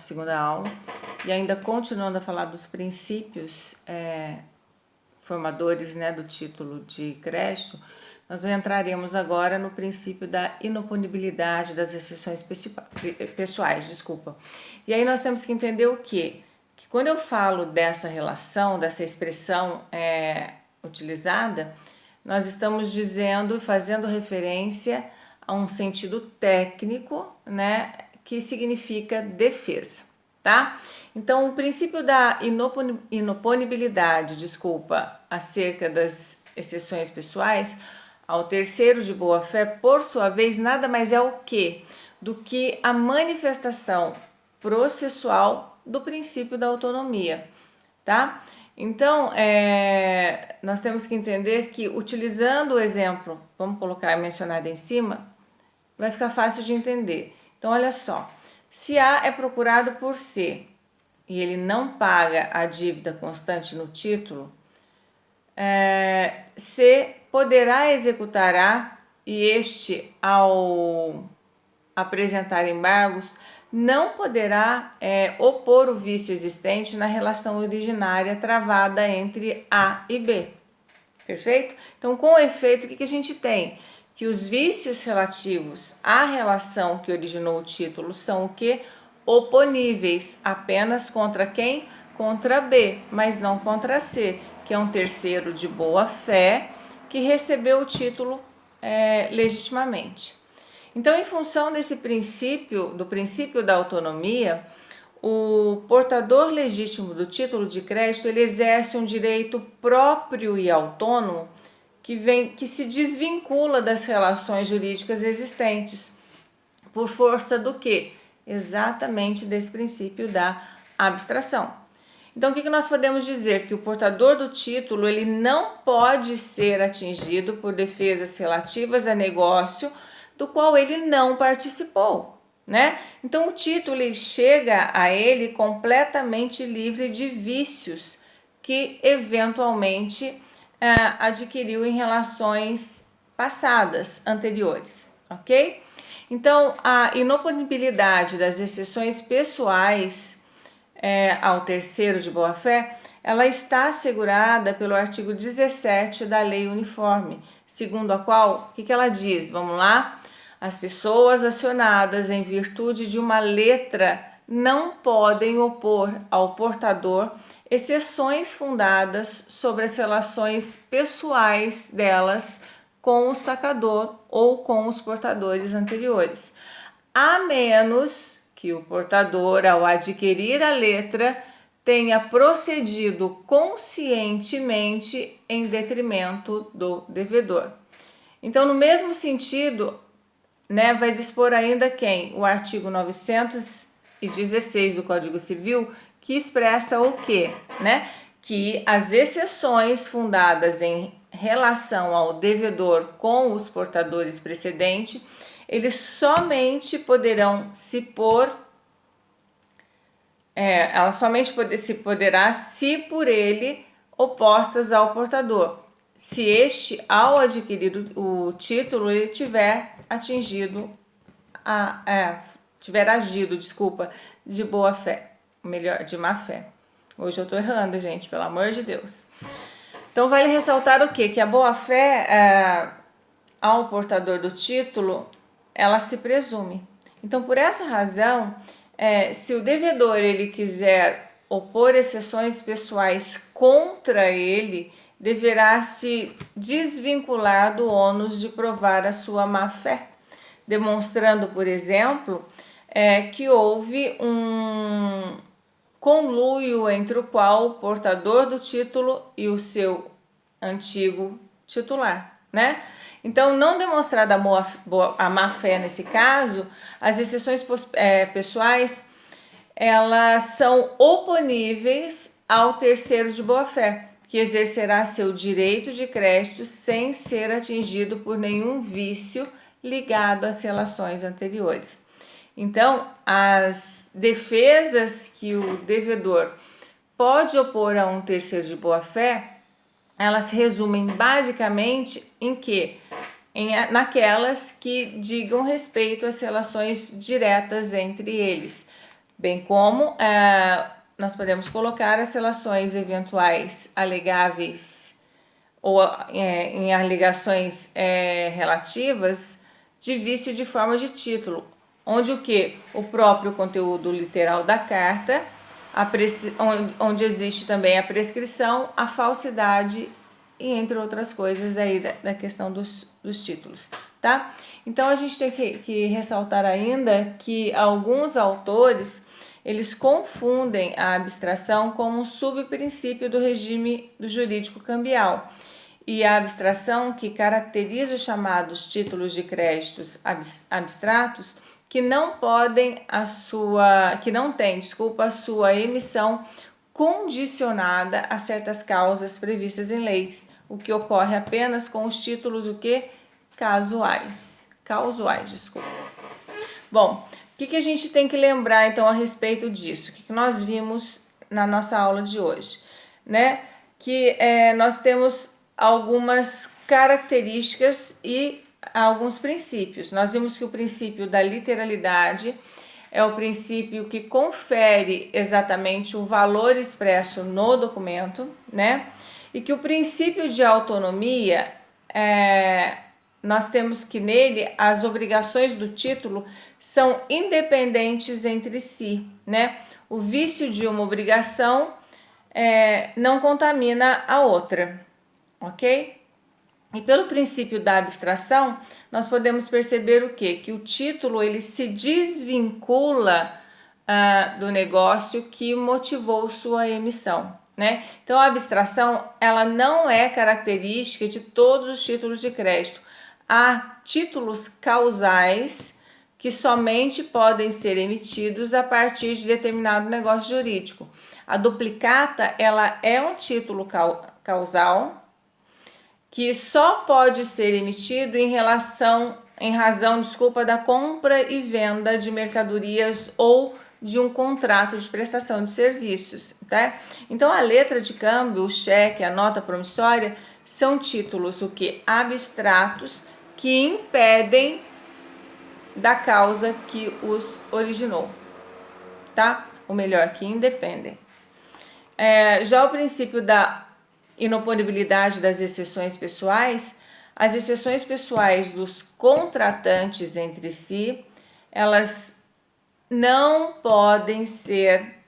segunda aula, e ainda continuando a falar dos princípios formadores, né, do título de crédito, nós entraremos agora no princípio da inoponibilidade das exceções pessoais, desculpa. E aí nós temos que entender o quê? Que quando eu falo dessa relação, dessa expressão utilizada, nós estamos dizendo, fazendo referência a um sentido técnico, né, que significa defesa, tá? Então, o princípio da inoponibilidade, acerca das exceções pessoais, ao terceiro de boa-fé, por sua vez, nada mais é o quê? Do que a manifestação processual do princípio da autonomia, tá? Então, nós temos que entender que, utilizando o exemplo, vamos colocar mencionado em cima, vai ficar fácil de entender. Então, olha só, se A é procurado por C e ele não paga a dívida constante no título, C poderá executar A e este, ao apresentar embargos, não poderá opor o vício existente na relação originária travada entre A e B. Perfeito? Então, com efeito, o que a gente tem? Que os vícios relativos à relação que originou o título são o quê? Oponíveis apenas contra quem? Contra B, mas não contra C, que é um terceiro de boa fé que recebeu o título legitimamente. Então, em função desse princípio, do princípio da autonomia, o portador legítimo do título de crédito ele exerce um direito próprio e autônomo que se desvincula das relações jurídicas existentes. Por força do quê? Exatamente desse princípio da abstração. Então, o que nós podemos dizer? Que o portador do título ele não pode ser atingido por defesas relativas a negócio do qual ele não participou, né? Então, o título ele chega a ele completamente livre de vícios que eventualmente adquiriu em relações passadas, anteriores, ok? Então, a inoponibilidade das exceções pessoais ao terceiro de boa-fé, ela está assegurada pelo artigo 17 da Lei Uniforme, segundo a qual, o que ela diz? Vamos lá? As pessoas acionadas em virtude de uma letra não podem opor ao portador exceções fundadas sobre as relações pessoais delas com o sacador ou com os portadores anteriores, a menos que o portador, ao adquirir a letra, tenha procedido conscientemente em detrimento do devedor. Então, no mesmo sentido, né, vai dispor ainda quem? O artigo 916 do Código Civil, que expressa o quê? Né? Que as exceções fundadas em relação ao devedor com os portadores precedentes, eles somente poderão se pôr, ela somente poderá se por ele opostas ao portador, se este, ao adquirir o título, ele tiver agido, de boa fé, melhor, de má fé. Hoje eu tô errando, gente, pelo amor de Deus. Então, vale ressaltar o quê? Que a boa fé ao portador do título, ela se presume. Então, por essa razão, se o devedor ele quiser opor exceções pessoais contra ele, deverá se desvincular do ônus de provar a sua má-fé, demonstrando, por exemplo, que houve um conluio entre o qual o portador do título e o seu antigo titular, né? Então, não demonstrada a má-fé nesse caso, as exceções pessoais, elas são oponíveis ao terceiro de boa-fé, que exercerá seu direito de crédito sem ser atingido por nenhum vício ligado às relações anteriores. Então, as defesas que o devedor pode opor a um terceiro de boa-fé, elas se resumem basicamente em quê? Naquelas que digam respeito às relações diretas entre eles. bem como nós podemos colocar as relações eventuais alegáveis ou em alegações relativas de vício de forma de título, onde o que? O próprio conteúdo literal da carta, onde existe também a prescrição, a falsidade e entre outras coisas aí da questão dos títulos, tá? Então a gente tem que ressaltar ainda que alguns autores eles confundem a abstração como um subprincípio do regime do jurídico cambial. E a abstração que caracteriza os chamados títulos de créditos abstratos que não têm a sua emissão condicionada a certas causas previstas em leis, o que ocorre apenas com os títulos causuais, desculpa. Bom, o que a gente tem que lembrar então a respeito disso? O que nós vimos na nossa aula de hoje, né? Que nós temos algumas características e alguns princípios. Nós vimos que o princípio da literalidade é o princípio que confere exatamente o valor expresso no documento, né? E que o princípio de autonomia, nós temos que nele as obrigações do título são independentes entre si, né? O vício de uma obrigação não contamina a outra, ok? E pelo princípio da abstração, nós podemos perceber o quê? Que o título ele se desvincula do negócio que motivou sua emissão, né? Então a abstração ela não é característica de todos os títulos de crédito. Há títulos causais que somente podem ser emitidos a partir de determinado negócio jurídico. A duplicata ela é um título causal que só pode ser emitido em razão da compra e venda de mercadorias ou de um contrato de prestação de serviços, tá? Então a letra de câmbio, o cheque, a nota promissória são títulos abstratos que impedem da causa que os originou, tá? Ou melhor, que independem. Já o princípio da inoponibilidade das exceções pessoais, as exceções pessoais dos contratantes entre si, elas não podem ser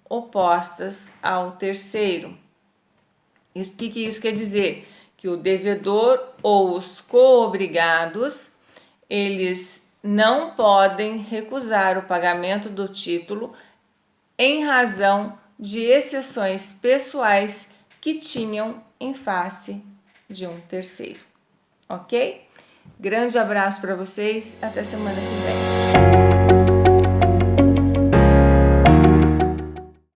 opostas ao terceiro. O que isso quer dizer? Que o devedor ou os coobrigados, eles não podem recusar o pagamento do título em razão de exceções pessoais que tinham em face de um terceiro, ok? Grande abraço para vocês, até semana que vem.